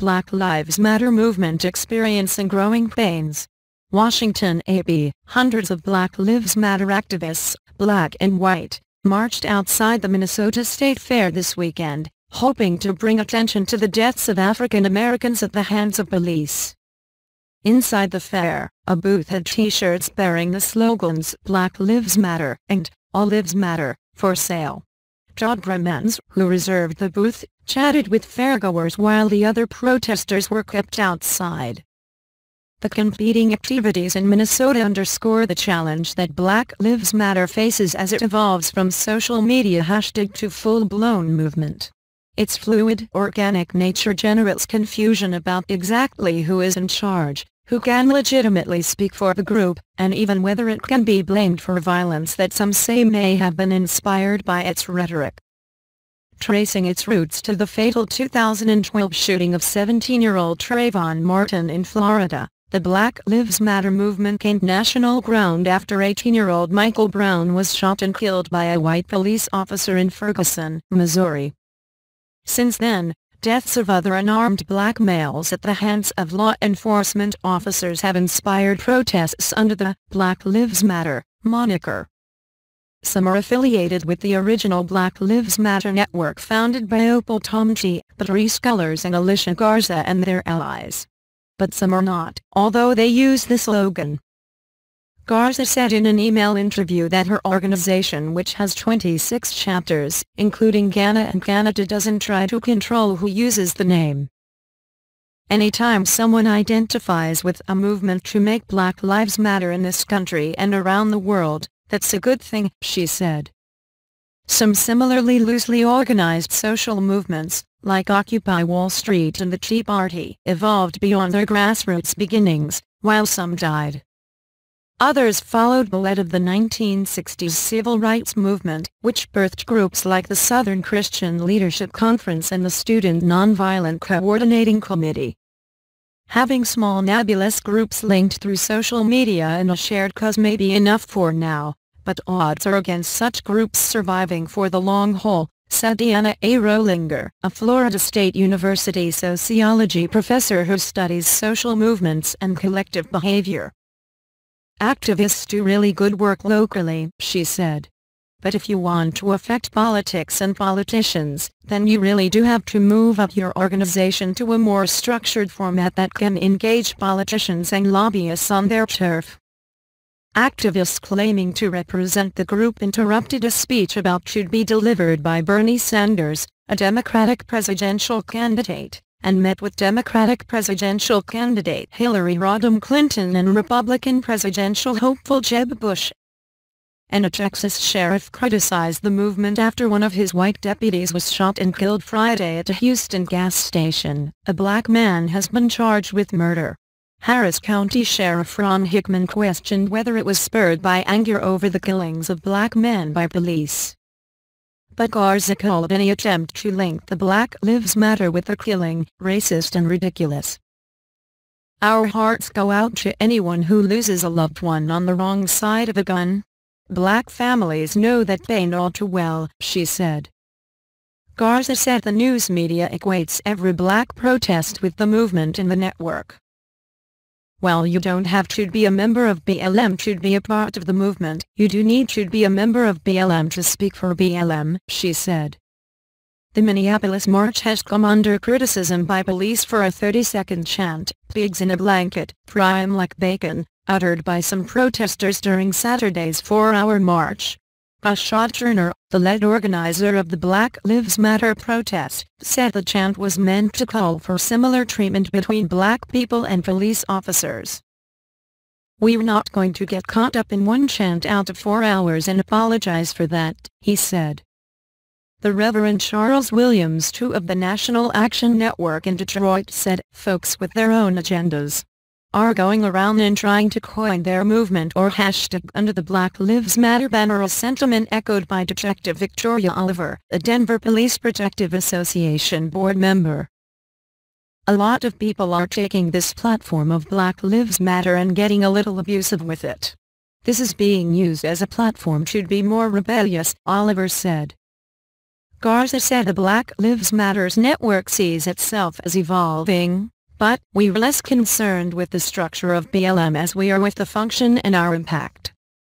Black Lives Matter movement experiencing growing pains. Washington, A.B. Hundreds of Black Lives Matter activists, black and white, marched outside the Minnesota State Fair this weekend, hoping to bring attention to the deaths of African Americans at the hands of police. Inside the fair, a booth had T-shirts bearing the slogans "Black Lives Matter" and "All Lives Matter" for sale. Todd Bremans, who reserved the booth, chatted with fairgoers while the other protesters were kept outside. The competing activities in Minnesota underscore the challenge that Black Lives Matter faces as it evolves from social media hashtag to full-blown movement. Its fluid, organic nature generates confusion about exactly who is in charge, who can legitimately speak for the group, and even whether it can be blamed for violence that some say may have been inspired by its rhetoric. Tracing its roots to the fatal 2012 shooting of 17-year-old Trayvon Martin in Florida, the Black Lives Matter movement gained national ground after 18-year-old Michael Brown was shot and killed by a white police officer in Ferguson, Missouri. Since then, deaths of other unarmed black males at the hands of law enforcement officers have inspired protests under the Black Lives Matter moniker. Some are affiliated with the original Black Lives Matter network founded by Opal Tomchi, Patrisse Cullors and Alicia Garza and their allies. But some are not, although they use the slogan. Garza said in an email interview that her organization, which has 26 chapters, including Ghana and Canada, doesn't try to control who uses the name. Anytime someone identifies with a movement to make Black Lives Matter in this country and around the world, that's a good thing, she said. Some similarly loosely organized social movements, like Occupy Wall Street and the Tea Party, evolved beyond their grassroots beginnings, while some died. Others followed the lead of the 1960s civil rights movement, which birthed groups like the Southern Christian Leadership Conference and the Student Nonviolent Coordinating Committee. Having small nebulous groups linked through social media and a shared cause may be enough for now, but odds are against such groups surviving for the long haul, said Deanna A. Rollinger, a Florida State University sociology professor who studies social movements and collective behavior. Activists do really good work locally, she said. But if you want to affect politics and politicians, then you really do have to move up your organization to a more structured format that can engage politicians and lobbyists on their turf. Activists claiming to represent the group interrupted a speech about should be delivered by Bernie Sanders, a Democratic presidential candidate, and met with Democratic presidential candidate Hillary Rodham Clinton and Republican presidential hopeful Jeb Bush. And a Texas sheriff criticized the movement after one of his white deputies was shot and killed Friday at a Houston gas station. A black man has been charged with murder. Harris County Sheriff Ron Hickman questioned whether it was spurred by anger over the killings of black men by police. But Garza called any attempt to link the Black Lives Matter with the killing racist and ridiculous. Our hearts go out to anyone who loses a loved one on the wrong side of a gun. Black families know that pain all too well, she said. Garza said the news media equates every black protest with the movement in the network. Well, you don't have to be a member of BLM to be a part of the movement, you do need to be a member of BLM to speak for BLM, she said. The Minneapolis march has come under criticism by police for a 30-second chant, "Pigs in a blanket, fry 'em like bacon," uttered by some protesters during Saturday's 4-hour march. Rashad Turner, the lead organizer of the Black Lives Matter protest, said the chant was meant to call for similar treatment between black people and police officers. "We're not going to get caught up in one chant out of 4 hours and apologize for that," he said. The Reverend Charles Williams II of the National Action Network in Detroit said, "Folks with their own agendas are going around and trying to coin their movement or hashtag under the Black Lives Matter banner," a sentiment echoed by Detective Victoria Oliver, a Denver Police Protective Association board member. "A lot of people are taking this platform of Black Lives Matter and getting a little abusive with it. This is being used as a platform to be more rebellious," Oliver said. Garza said the Black Lives Matter's network sees itself as evolving, but we're less concerned with the structure of BLM as we are with the function and our impact.